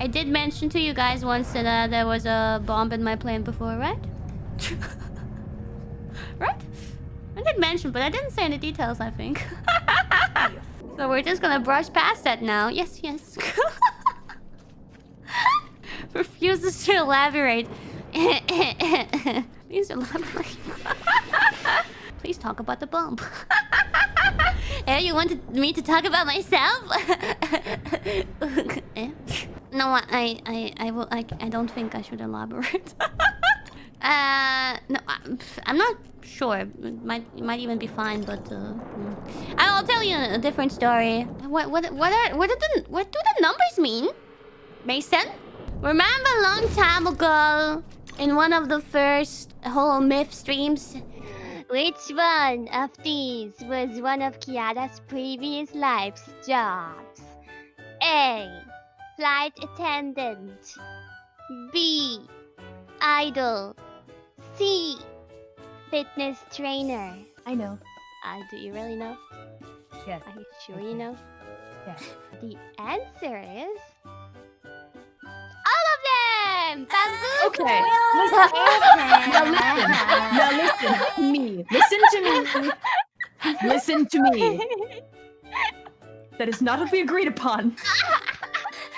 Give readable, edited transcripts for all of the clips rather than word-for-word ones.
I did mention to you guys once that there was a bomb in my plane before, right? Right? I did mention, but I didn't say any details, I think. So we're just gonna brush past that now. Yes, yes. Refuses to elaborate. Please elaborate. Please talk about the bomb. Hey, you wanted me to talk about myself? No, I don't think I should elaborate. No, I'm not sure. It might even be fine, but I'll tell you a different story. What do the numbers mean, Mason? Remember a long time ago in one of the first whole myth streams? Which one of these was one of Kiara's previous life's jobs? A. Flight attendant. B. Idol. C. Fitness trainer. I know. Do you really know? Yes. Are you sure you know? Yes. The answer is... all of them! Bamboo! Okay. Now listen to me. Listen to me. Listen to me. That is not what we agreed upon.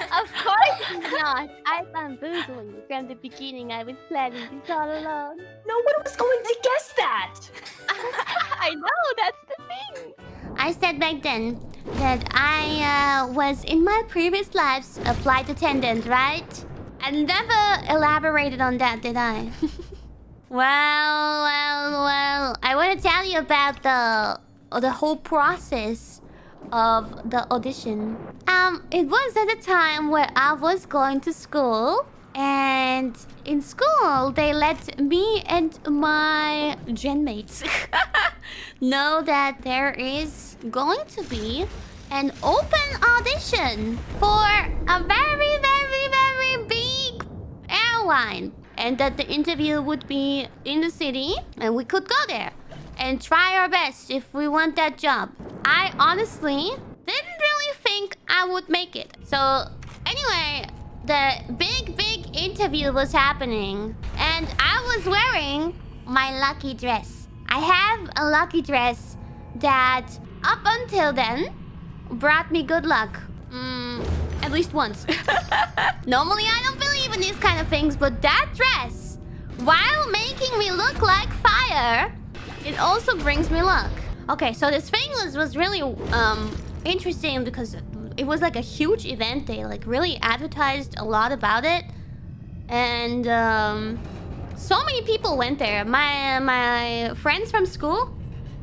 Of course it's not. I bamboozled you from the beginning. I was planning this all along. No one was going to guess that. I know, that's the thing. I said back then that I was in my previous lives a flight attendant, right? I never elaborated on that, did I? Well. I want to tell you about the whole process of the audition. It was at a time where I was going to school, and in school they let me and my gen mates know that there is going to be an open audition for a very, very, very big airline, and that the interview would be in the city and we could go there and try our best if we want that job. I honestly didn't really think I would make it. So anyway, the big interview was happening and I was wearing my lucky dress. I have a lucky dress that up until then brought me good luck. At least once. Normally I don't believe in these kind of things, but that dress, while making me look like fire, it also brings me luck. Okay, so this thing was really interesting because it was like a huge event. They like really advertised a lot about it, and so many people went there. My friends from school,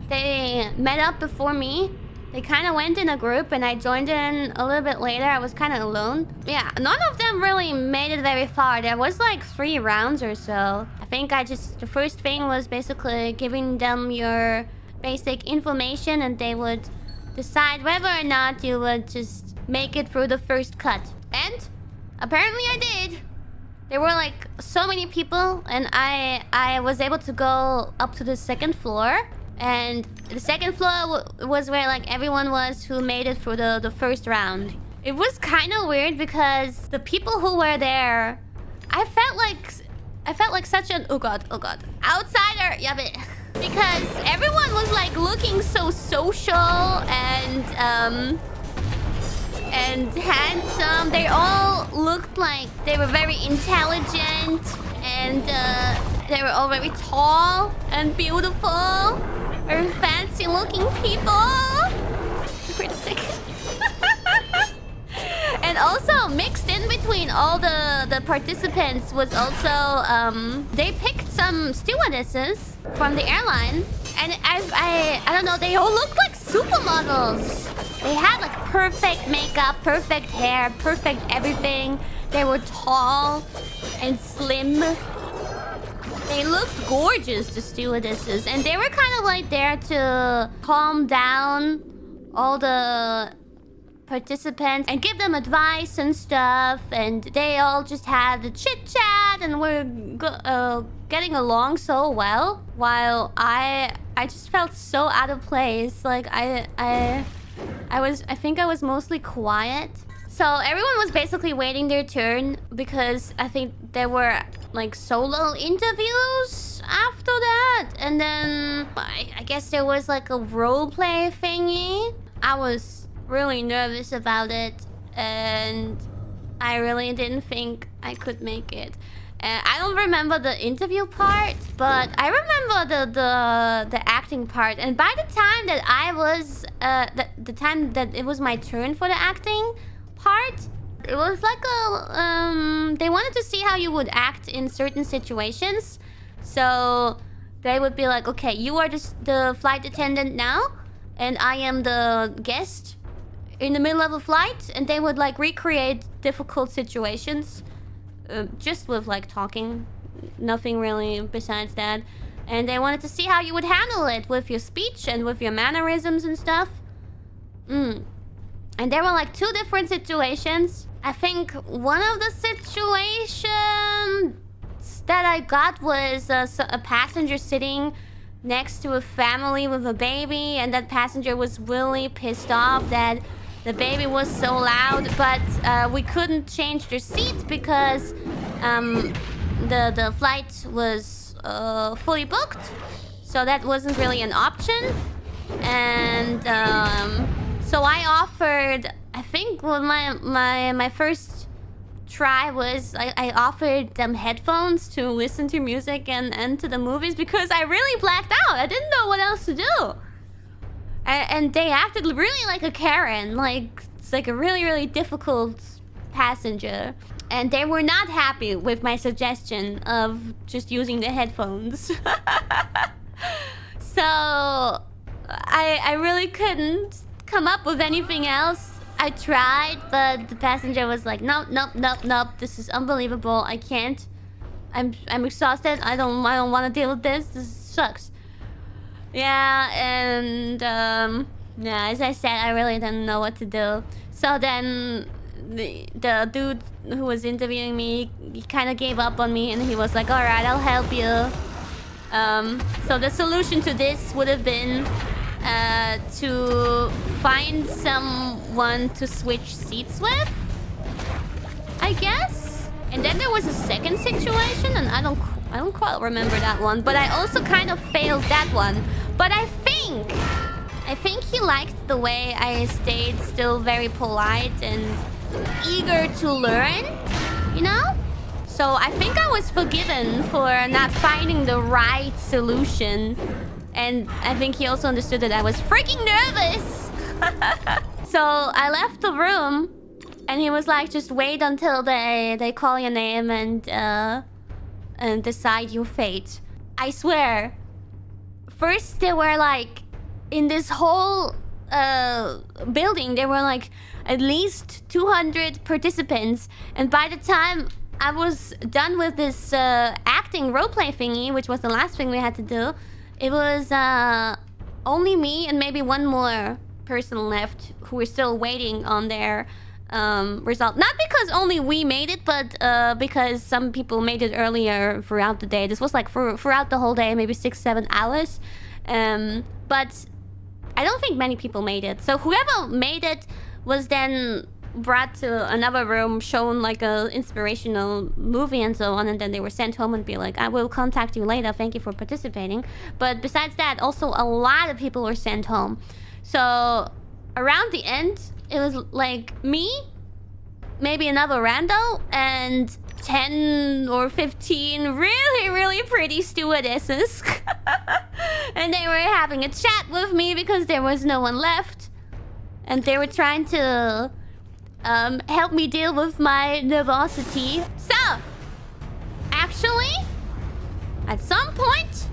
they met up before me. They kind of went in a group and I joined in a little bit later. I was kind of alone. Yeah, none of them really made it very far. There was like 3 rounds or so. I think the first thing was basically giving them your basic information and they would decide whether or not you would just make it through the first cut. And apparently I did. There were like so many people and I was able to go up to the 2nd floor. And the 2nd floor was where like everyone was who made it through the first round. It was kind of weird because the people who were there, I felt like such an oh god outsider. Yabe. Because everyone was like looking so social and handsome. They all looked like they were very intelligent and they were all very tall and beautiful. Very fancy looking people. Wait a second. And also mixed in between all the participants was also they picked some stewardesses from the airline, and I don't know, they all looked like supermodels. They had like perfect makeup, perfect hair, perfect everything. They were tall and slim. They looked gorgeous, the stewardesses, and they were kind of like there to calm down all the participants and give them advice and stuff. And they all just had the chit chat and were getting along so well. While I just felt so out of place. Like I think I was mostly quiet. So everyone was basically waiting their turn because I think there were like solo interviews after that. And then I guess there was like a roleplay thingy. I was really nervous about it. And I really didn't think I could make it. I don't remember the interview part, but I remember the acting part. And by the time that I was the time that it was my turn for the acting part, it was like a they wanted to see how you would act in certain situations. So they would be like, okay, you are the flight attendant now, and I am the guest in the middle of a flight, and they would like recreate difficult situations. Just with like talking, nothing really besides that. And they wanted to see how you would handle it with your speech and with your mannerisms and stuff. And there were like 2 different situations. I think one of the situations that I got was a passenger sitting next to a family with a baby, and that passenger was really pissed off that the baby was so loud, but we couldn't change their seats because the flight was fully booked. So that wasn't really an option. And so I offered, I think my first try was I offered them headphones to listen to music and to the movies because I really blacked out. I didn't know what else to do. And they acted really like a Karen, like it's like a really difficult passenger. And they were not happy with my suggestion of just using the headphones. So I really couldn't come up with anything else. I tried, but the passenger was like, nope, this is unbelievable. I can't. I'm exhausted. I don't want to deal with this. This sucks. Yeah, and yeah, as I said, I really didn't know what to do. So then the dude who was interviewing me, he kind of gave up on me, and he was like, all right, I'll help you. So the solution to this would have been to find someone to switch seats with, I guess. And then there was a second situation, and I don't quite remember that one, but I also kind of failed that one. But I think he liked the way I stayed still very polite and eager to learn, you know? So I think I was forgiven for not finding the right solution. And I think he also understood that I was freaking nervous. So I left the room, and he was like, just wait until they call your name and decide your fate. I swear. First, there were like, in this whole building, there were like at least 200 participants. And by the time I was done with this acting roleplay thingy, which was the last thing we had to do, it was only me and maybe one more person left who were still waiting on their result. Not because only we made it, but because some people made it earlier throughout the day. This was like throughout the whole day, maybe 6-7 hours. But I don't think many people made it. So whoever made it was then brought to another room, shown like a inspirational movie and so on, and then they were sent home and be like, I will contact you later, thank you for participating. But besides that, also a lot of people were sent home. So around the end, it was like me, maybe another rando, and 10 or 15 really pretty stewardesses. And they were having a chat with me because there was no one left. And they were trying to help me deal with my nervosity. So, actually, at some point,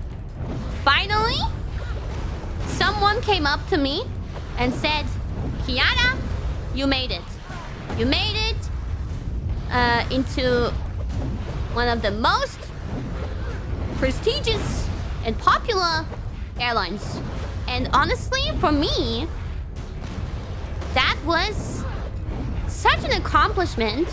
finally, someone came up to me and said, Kiara, you made it. You made it into one of the most prestigious and popular airlines. And honestly, for me, that was such an accomplishment,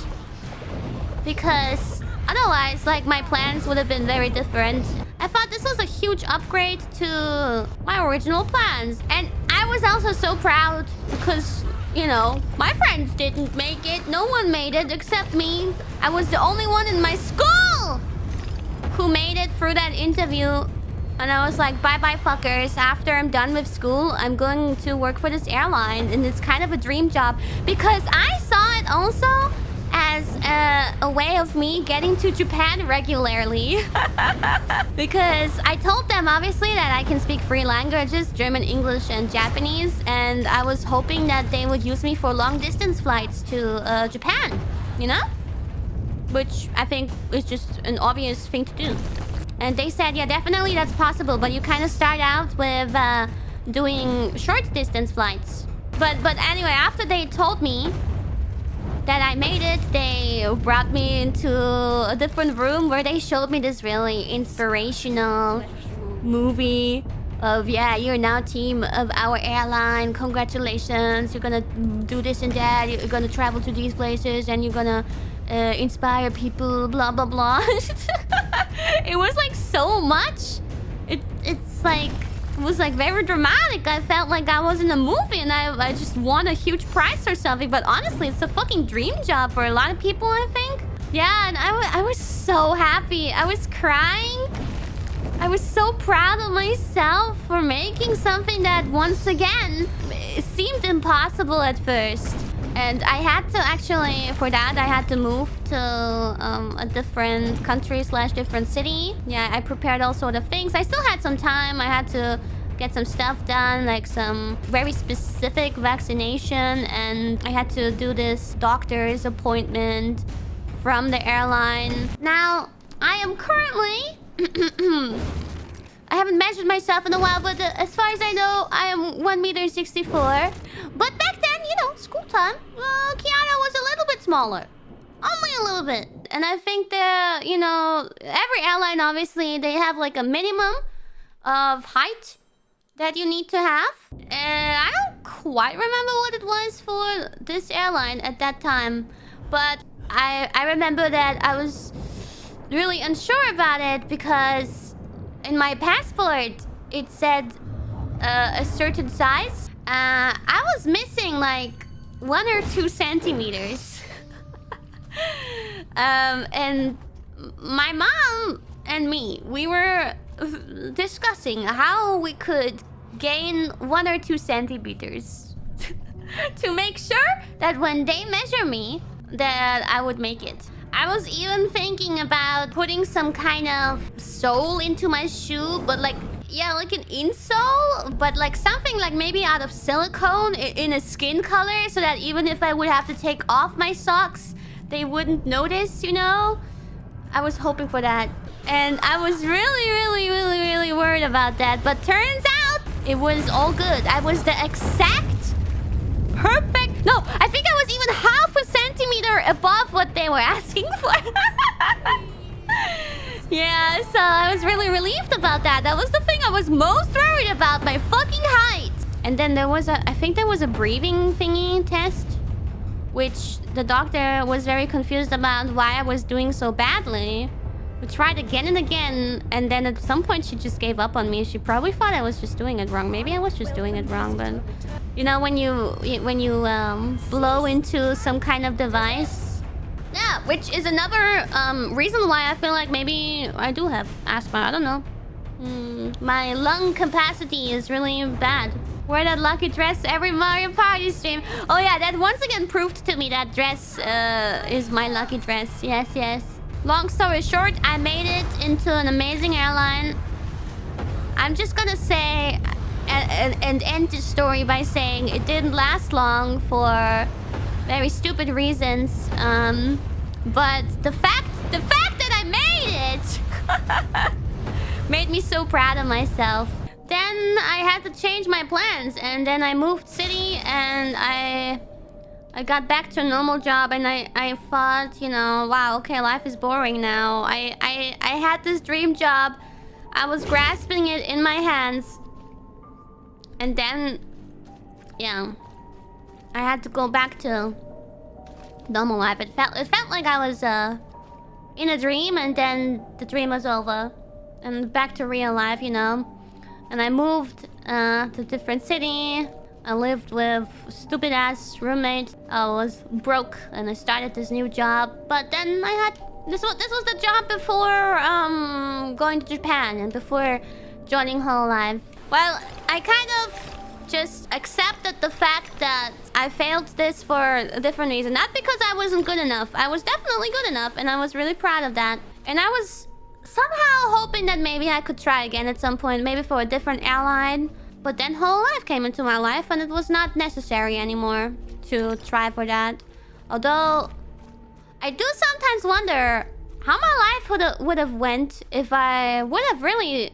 because otherwise, like, my plans would have been very different. I thought this was a huge upgrade to my original plans. And I was also so proud because you know, my friends didn't make it. No one made it except me. I was the only one in my school who made it through that interview. And I was like, bye-bye, fuckers. After I'm done with school, I'm going to work for this airline. And it's kind of a dream job. Because I saw it also as a way of me getting to Japan regularly. Because I told them, obviously, that I can speak 3 languages, German, English, and Japanese. And I was hoping that they would use me for long-distance flights to Japan, you know? Which I think is just an obvious thing to do. And they said, yeah, definitely that's possible. But you kind of start out with doing short-distance flights. But anyway, after they told me that I made it, they brought me into a different room where they showed me this really inspirational movie of, yeah, you're now team of our airline. Congratulations. You're gonna do this and that. You're gonna travel to these places and you're gonna inspire people, blah, blah, blah. It was like so much. It's like... It was like very dramatic. I felt like I was in a movie and I just won a huge prize or something. But honestly, it's a fucking dream job for a lot of people, I think. Yeah, and I was so happy. I was crying. I was so proud of myself for making something that, once again, seemed impossible at first. And I had to actually, for that, I had to move to a different country / different city. Yeah, I prepared all sort of things. I still had some time. I had to get some stuff done, like some very specific vaccination. And I had to do this doctor's appointment from the airline. Now, I am currently... I haven't measured myself in a while, but as far as I know, I am 1.64 meters. But back then, you know, school time, Kiara was a little bit smaller. Only a little bit. And I think that, you know, every airline, obviously, they have like a minimum of height that you need to have. And I don't quite remember what it was for this airline at that time. But I remember that I was really unsure about it because in my passport, it said a certain size. I was missing like 1 or 2 centimeters. And my mom and me, we were discussing how we could gain 1 or 2 centimeters to make sure that when they measure me, that I would make it. I was even thinking about putting some kind of sole into my shoe, but like, yeah, like an insole, but like something like maybe out of silicone in a skin color, so that even if I would have to take off my socks, they wouldn't notice, you know? I was hoping for that. And I was really worried about that. But turns out it was all good. I was the exact perfect... No, I think I was even half a centimeter above what they were asking for. Yeah, so I was really relieved about that. That was the thing I was most worried about, my fucking height. And then there was I think there was a breathing thingy test, which the doctor was very confused about why I was doing so badly. We tried again and again, and then at some point she just gave up on me. She probably thought I was just doing it wrong. Maybe I was just doing it wrong, but you know, when you blow into some kind of device, yeah, which is another reason why I feel like maybe I do have asthma. I don't know. My lung capacity is really bad. Wear that lucky dress every Mario Party stream. Oh yeah, that once again proved to me that dress is my lucky dress. Yes, yes. Long story short, I made it into an amazing airline. I'm just gonna say and end this story by saying it didn't last long for very stupid reasons. But the fact that I made it made me so proud of myself. Then I had to change my plans, and then I moved city, and I got back to a normal job, and I thought, you know, wow, okay, life is boring now. I had this dream job. I was grasping it in my hands. And then, yeah, I had to go back to normal life. It felt like I was in a dream, and then the dream was over. And back to real life, you know. And I moved to a different city. I lived with stupid ass roommate. I was broke and I started this new job. But then I had this was the job before going to Japan and before joining Hololive. Well, I kind of just accepted the fact that I failed this for a different reason. Not because I wasn't good enough. I was definitely good enough and I was really proud of that. And I was somehow hoping that maybe I could try again at some point, maybe for a different airline. But then Hololive came into my life and it was not necessary anymore to try for that. Although I do sometimes wonder how my life would have went if I would have really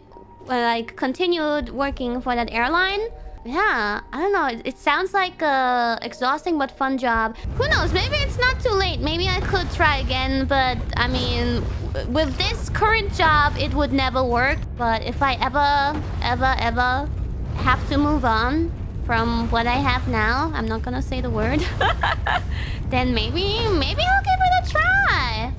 like continued working for that airline. Yeah, I don't know. It sounds like a exhausting but fun job. Who knows? Maybe it's not too late. Maybe I could try again. But I mean, with this current job, it would never work. But if I ever have to move on from what I have now, I'm not gonna say the word. Then maybe I'll give it a try.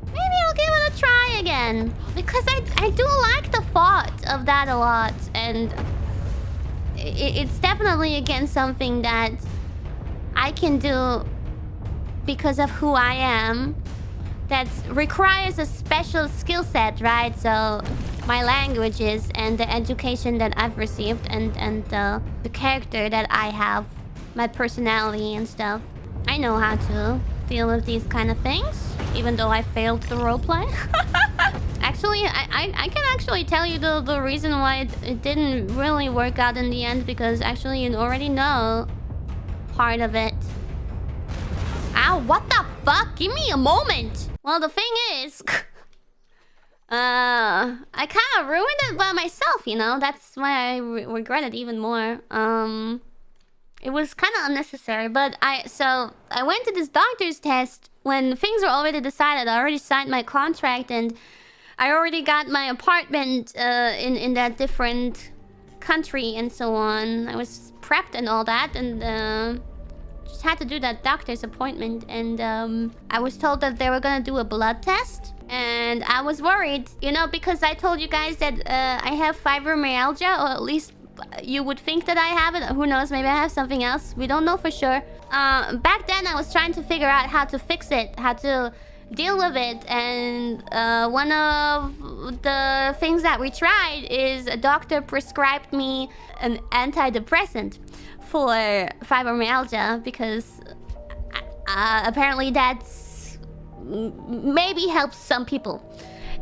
Maybe I'll give it a try again. Because I do like the thought of that a lot. And it's definitely, again, something that I can do because of who I am. That requires a special skill set, right? So my languages and the education that I've received and the character that I have, my personality and stuff. I know how to deal with these kind of things, even though I failed the roleplay. Actually, I can actually tell you the reason why it didn't really work out in the end, because actually you already know part of it. Ow, what the fuck? Give me a moment. Well, the thing is, I kind of ruined it by myself, you know? That's why I regret it even more. It was kind of unnecessary, but I went to this doctor's test when things were already decided. I already signed my contract and I already got my apartment in that different country and so on. I was prepped and all that, and just had to do that doctor's appointment. And I was told that they were gonna do a blood test, and I was worried, you know, because I told you guys that I have fibromyalgia, or at least you would think that I have it. Who knows? Maybe I have something else. We don't know for sure. Back then, I was trying to figure out how to fix it, how to deal with it, and one of the things that we tried is a doctor prescribed me an antidepressant for fibromyalgia, because apparently that's maybe helps some people.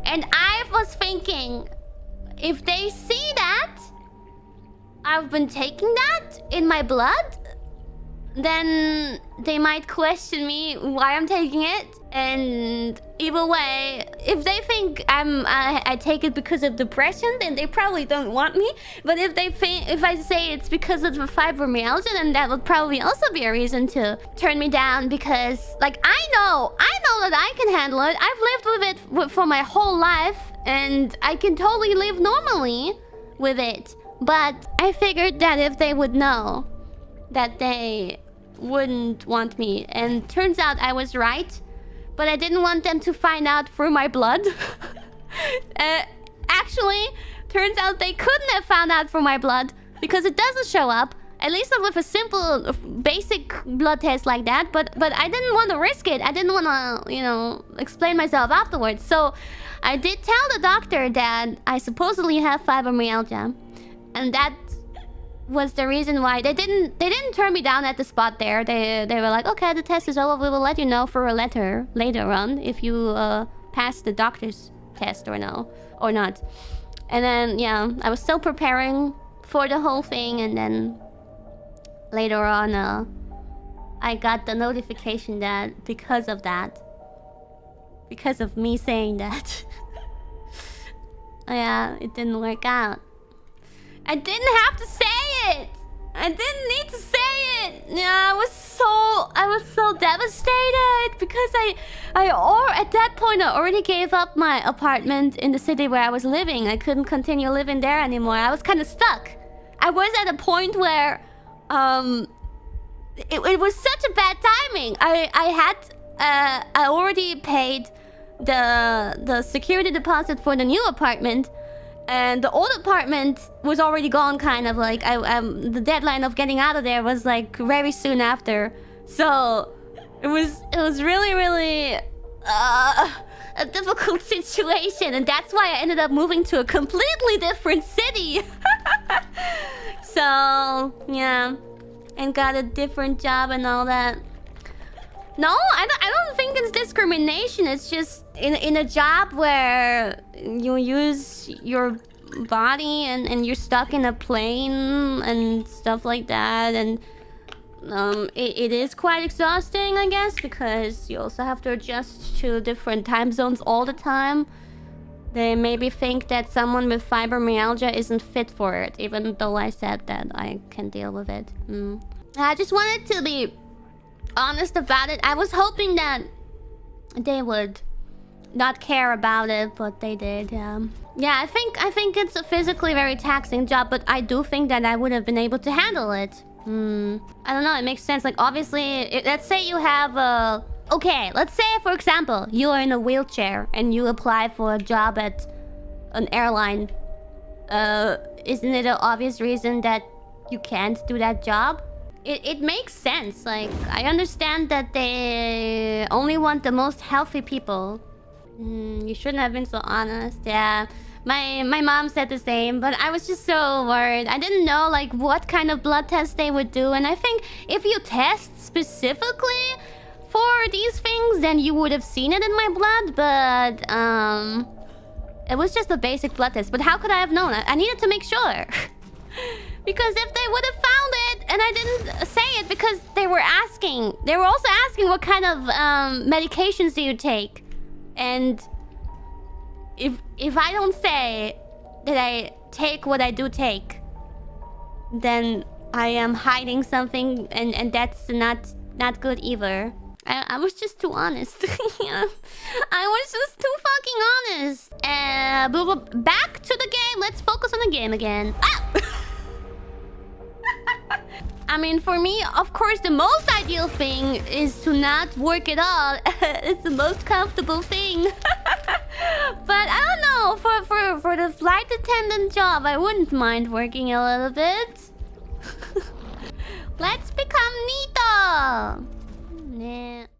And I was thinking, if they see that I've been taking that in my blood, then they might question me why I'm taking it. And either way, if they think I take it because of depression, then they probably don't want me. But if I say it's because of the fibromyalgia, then that would probably also be a reason to turn me down. Because, like, I know that I can handle it. I've lived with it for my whole life, and I can totally live normally with it. But I figured that if they would know, that they wouldn't want me. And turns out I was right. But I didn't want them to find out through my blood. Actually, turns out they couldn't have found out through my blood, because it doesn't show up. At least not with a simple, basic blood test like that. But I didn't want to risk it. I didn't want to, you know, explain myself afterwards. So I did tell the doctor that I supposedly have fibromyalgia. And that was the reason why they didn't turn me down at the spot there. They were like, okay, the test is over. We will let you know for a letter later on if you pass the doctor's test or not. And then, yeah, I was still preparing for the whole thing, and then later on, I got the notification that because of me saying that, yeah, it didn't work out. I didn't have to say it. I didn't need to say it. Yeah, I was so devastated, because at that point I already gave up my apartment in the city where I was living. I couldn't continue living there anymore. I was kind of stuck. I was at a point where it was such a bad timing. I already paid the security deposit for the new apartment. And the old apartment was already gone, kind of like the deadline of getting out of there was like very soon after. So it was really a difficult situation, and that's why I ended up moving to a completely different city. So yeah, and got a different job and all that. No, I don't think it's discrimination. It's just in a job where you use your body and you're stuck in a plane and stuff like that, and it is quite exhausting, I guess, because you also have to adjust to different time zones all the time. They maybe think that someone with fibromyalgia isn't fit for it, even though I said that I can deal with it. I just wanted to be honest about it. I was hoping that they would not care about it, but they did. Yeah, I think it's a physically very taxing job, but I do think that I would have been able to handle it. I don't know, it makes sense. Like, obviously, let's say you have a... Okay, let's say, for example, you are in a wheelchair and you apply for a job at an airline. Isn't it an obvious reason that you can't do that job? It makes sense. Like, I understand that they only want the most healthy people. You shouldn't have been so honest. Yeah, my mom said the same, but I was just so worried. I didn't know like what kind of blood test they would do, and I think if you test specifically for these things, then you would have seen it in my blood. But it was just a basic blood test. But how could I have known? I needed to make sure. Because if they would have found it and I didn't say it, because they were also asking what kind of medications do you take, and if I don't say that I take what I do take, then I am hiding something, and that's not good either. I was just too honest. Yeah. I was just too fucking honest. But back to the game. Let's focus on the game again. Ah! I mean, for me, of course, the most ideal thing is to not work at all. It's the most comfortable thing. But I don't know. For the flight attendant job, I wouldn't mind working a little bit. Let's become Nito. Nah.